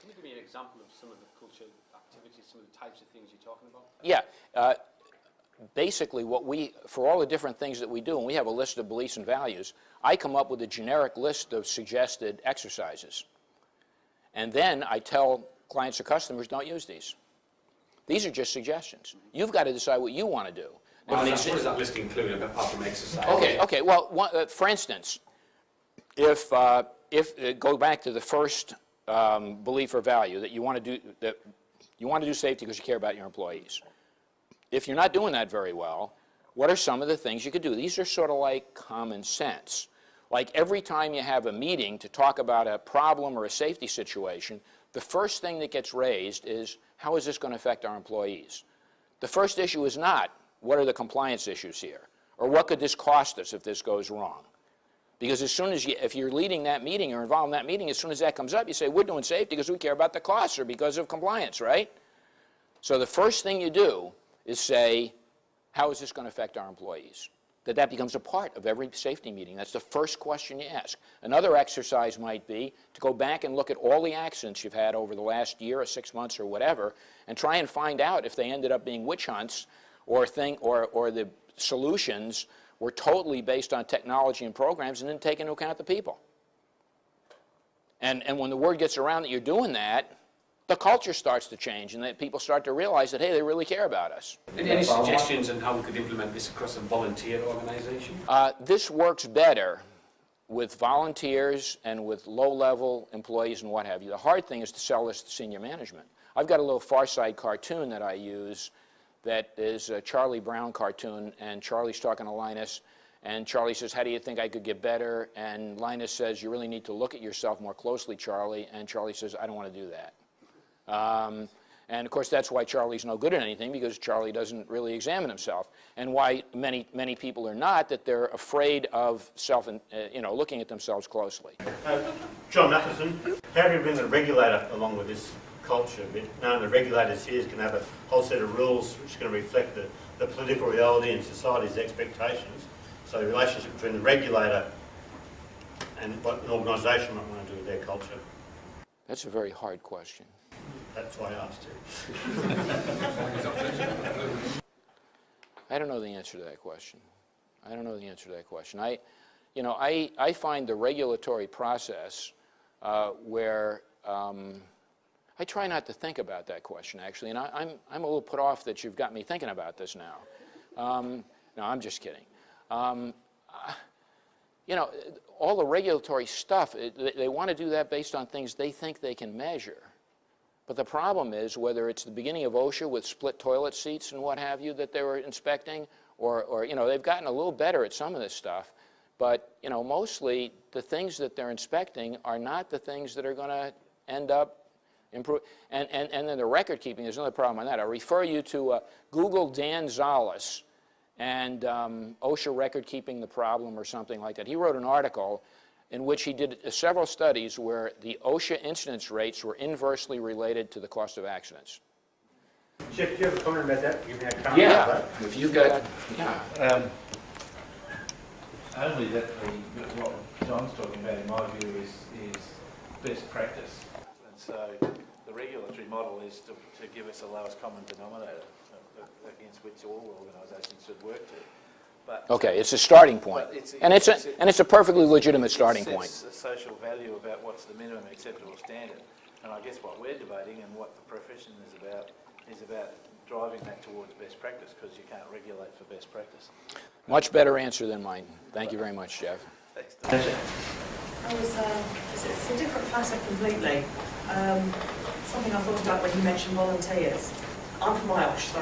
Can you give me an example of some of the culture activities, some of the types of things you're talking about? Yeah. Basically, for all the different things that we do, and we have a list of beliefs and values, I come up with a generic list of suggested exercises. And then I tell clients or customers, don't use these. These are just suggestions. You've got to decide what you want to do. What does that list include apart from exercise? Okay. Well, for instance, if go back to the first belief or value that you want to do safety because you care about your employees. If you're not doing that very well, what are some of the things you could do? These are sort of like common sense. Like every time you have a meeting to talk about a problem or a safety situation, the first thing that gets raised is, how is this going to affect our employees? The first issue is not, what are the compliance issues here? Or what could this cost us if this goes wrong? Because as soon as if you're leading that meeting or involved in that meeting, as soon as that comes up, you say, we're doing safety because we care about the costs or because of compliance, right? So the first thing you do is say, how is this going to affect our employees? That becomes a part of every safety meeting. That's the first question you ask. Another exercise might be to go back and look at all the accidents you've had over the last year or 6 months or whatever, and try and find out if they ended up being witch hunts or the solutions were totally based on technology and programs and didn't take into account the people. And when the word gets around that you're doing that, the culture starts to change and that people start to realize that, hey, they really care about us. Any suggestions on how we could implement this across a volunteer organization? This works better with volunteers and with low-level employees and what have you. The hard thing is to sell this to senior management. I've got a little Far Side cartoon that I use that is a Charlie Brown cartoon, and Charlie's talking to Linus, and Charlie says, how do you think I could get better? And Linus says, you really need to look at yourself more closely, Charlie. And Charlie says, I don't want to do that. And of course, that's why Charlie's no good at anything, because Charlie doesn't really examine himself. And why many people are not, that they're afraid of looking at themselves closely. John Matheson, how have you been the regulator along with this culture bit? Knowing the regulators here is going to have a whole set of rules which are going to reflect the political reality and society's expectations. So the relationship between the regulator and what an organisation might want to do with their culture. That's a very hard question. That's why I asked you. I don't know the answer to that question. I find the regulatory process where I try not to think about that question, actually, and I'm a little put off that you've got me thinking about this now. No, I'm just kidding. All the regulatory stuff, they want to do that based on things they think they can measure. But the problem is, whether it's the beginning of OSHA with split toilet seats and what have you that they were inspecting, or they've gotten a little better at some of this stuff, but mostly the things that they're inspecting are not the things that are going to end up improve. And then the record keeping, there's another problem on that. I'll refer you to Google Dan Zalis and OSHA record keeping the problem or something like that. He wrote an article in which he did several studies where the OSHA incidence rates were inversely related to the cost of accidents. Jeff, do you have a comment about that? Give me a comment Yeah, about that. if you've got, Only that what John's talking about, in my view, is best practice. And so the regulatory model is to give us the lowest common denominator against which all organisations should work to. But, okay, it's a starting point, and it's a perfectly legitimate starting point. It's a social value about what's the minimum acceptable standard, and I guess what we're debating and what the profession is about driving that towards best practice, because you can't regulate for best practice. Much better answer than mine. Thank you very much, Jeff. Thanks. It's a different facet completely. Something I thought about when you mentioned volunteers. I'm from Irish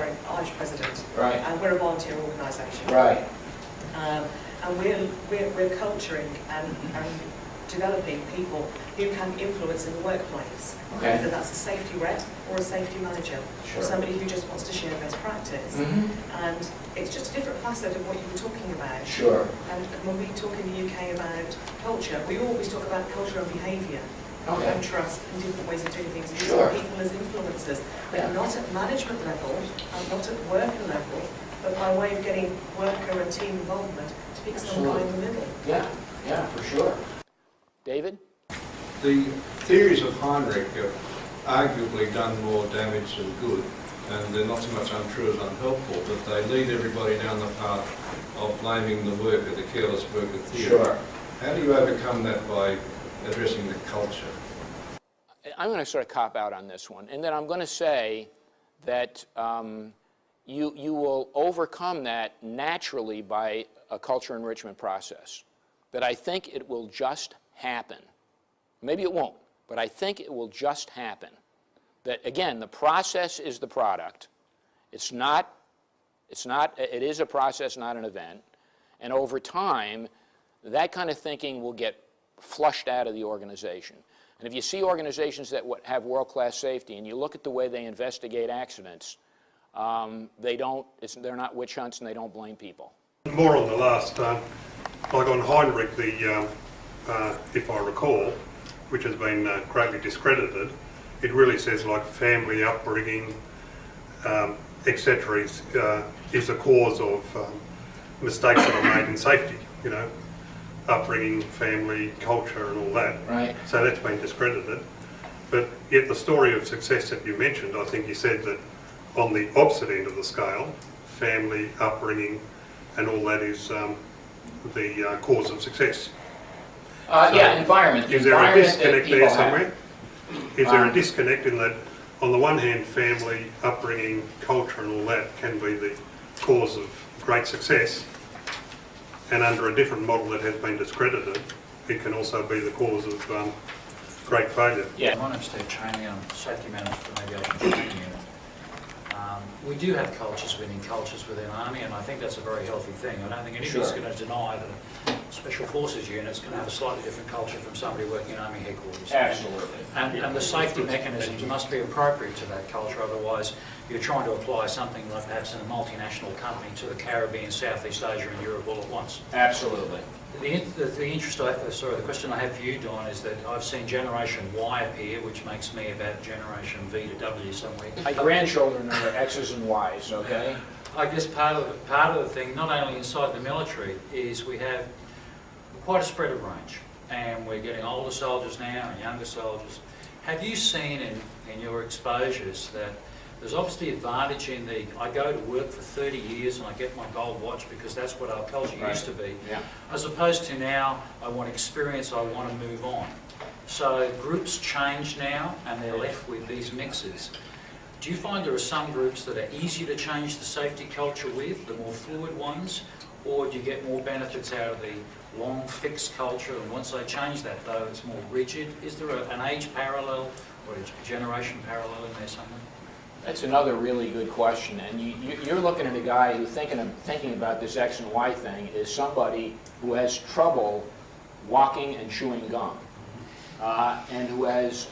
president. Right. And we're a volunteer organisation. Right. And we're culturing and developing people who can influence in the workplace. Okay. Whether that's a safety rep or a safety manager, Sure. or somebody who just wants to share best practice. Mm-hmm. And it's just a different facet of what you were talking about. Sure. And when we talk in the UK about culture, we always talk about culture and behaviour. Okay. And trust and different ways of doing things, and Sure. using people as influencers, but Yeah. not at management level and not at worker level, but by way of getting worker and team involvement to pick some guy in the middle. Yeah, for sure. David? The theories of Heinrich arguably done more damage than good, and they're not so much untrue as unhelpful, but they lead everybody down the path of blaming the worker, the careless worker theory. Sure. How do you overcome that by addressing the culture? I'm going to sort of cop out on this one, and then I'm going to say that you will overcome that naturally by a culture enrichment process. That I think it will just happen. Maybe it won't, but I think it will just happen. That again, the process is the product. It is a process, not an event. And over time, that kind of thinking will get flushed out of the organization. And if you see organizations that have world-class safety and you look at the way they investigate accidents, they're not witch hunts and they don't blame people. More on the last, like on Heinrich, if I recall, which has been greatly discredited, it really says like family upbringing, etc. is a cause of mistakes that are made in safety, you know, upbringing, family, culture and all that. Right. So that's been discredited. But yet the story of success that you mentioned, I think you said that on the opposite end of the scale, family, upbringing and all that is the cause of success. Yeah, environment. Is there a Environment disconnect that people there have. somewhere? Is there a disconnect in that, on the one hand, family, upbringing, culture and all that can be the cause of great success, and under a different model that has been discredited, it can also be the cause of great failure? Yeah. My name's Steve Cheney, I'm safety manager for the aviation training unit. We do have cultures within Army, and I think that's a very healthy thing. I don't think anybody's going to deny that Special Forces units can have a slightly different culture from somebody working in Army headquarters. Absolutely. And the safety mechanisms must be appropriate to that culture, otherwise you're trying to apply something like perhaps in a multinational company to the Caribbean, Southeast Asia and Europe all at once. Absolutely. The question I have for you, Don, is that I've seen Generation Y appear, which makes me about Generation V to W somewhere. My grandchildren are X's and Y's, okay? I guess part of the thing, not only inside the military, is we have quite a spread of range, and we're getting older soldiers now and younger soldiers. Have you seen in your exposures that there's obviously advantage in I go to work for 30 years and I get my gold watch because that's what our culture used to be, as opposed to now I want experience, I want to move on. So groups change now and they're left with these mixes. Do you find there are some groups that are easier to change the safety culture with, the more fluid ones, or do you get more benefits out of the long fixed culture, and once they change that though it's more rigid? Is there an age parallel or a generation parallel in there somewhere? That's another really good question, and you're looking at a guy who thinking about this X and Y thing is somebody who has trouble walking and chewing gum, and who has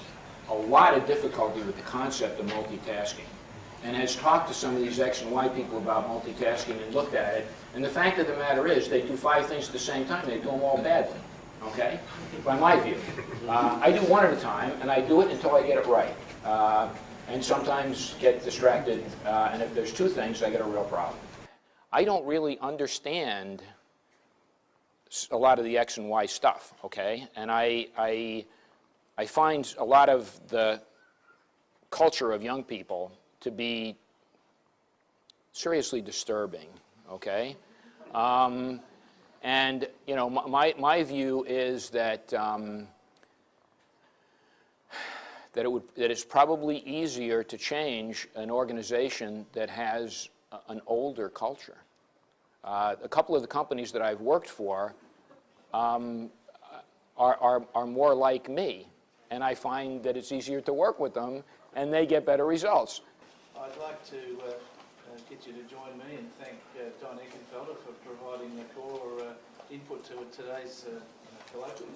a lot of difficulty with the concept of multitasking, and has talked to some of these X and Y people about multitasking and looked at it, and the fact of the matter is they do 5 things at the same time, they do them all badly, okay, by my view. I do one at a time, and I do it until I get it right. And sometimes get distracted, and if there's 2 things, I get a real problem. I don't really understand a lot of the X and Y stuff, okay? And I find a lot of the culture of young people to be seriously disturbing, okay? And, you know, my view is that that it's probably easier to change an organization that has an older culture. A couple of the companies that I've worked for are more like me, and I find that it's easier to work with them, and they get better results. I'd like to get you to join me and thank Don Eckenfelder for providing the core input to today's colloquium.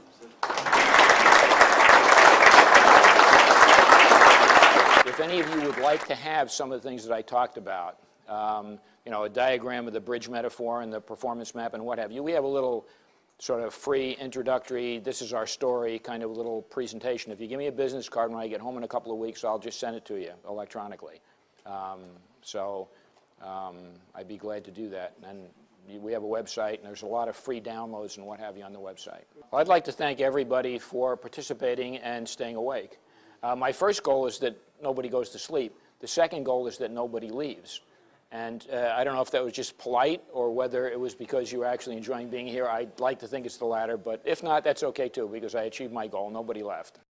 If any of you would like to have some of the things that I talked about, you know, a diagram of the bridge metaphor and the performance map and what have you, we have a little sort of free introductory, this is our story kind of little presentation. If you give me a business card when I get home in a couple of weeks, I'll just send it to you electronically. I'd be glad to do that. And we have a website, and there's a lot of free downloads and what have you on the website. Well, I'd like to thank everybody for participating and staying awake. My first goal is that nobody goes to sleep. The second goal is that nobody leaves. And I don't know if that was just polite or whether it was because you were actually enjoying being here. I'd like to think it's the latter, but if not, that's okay too, because I achieved my goal. Nobody left.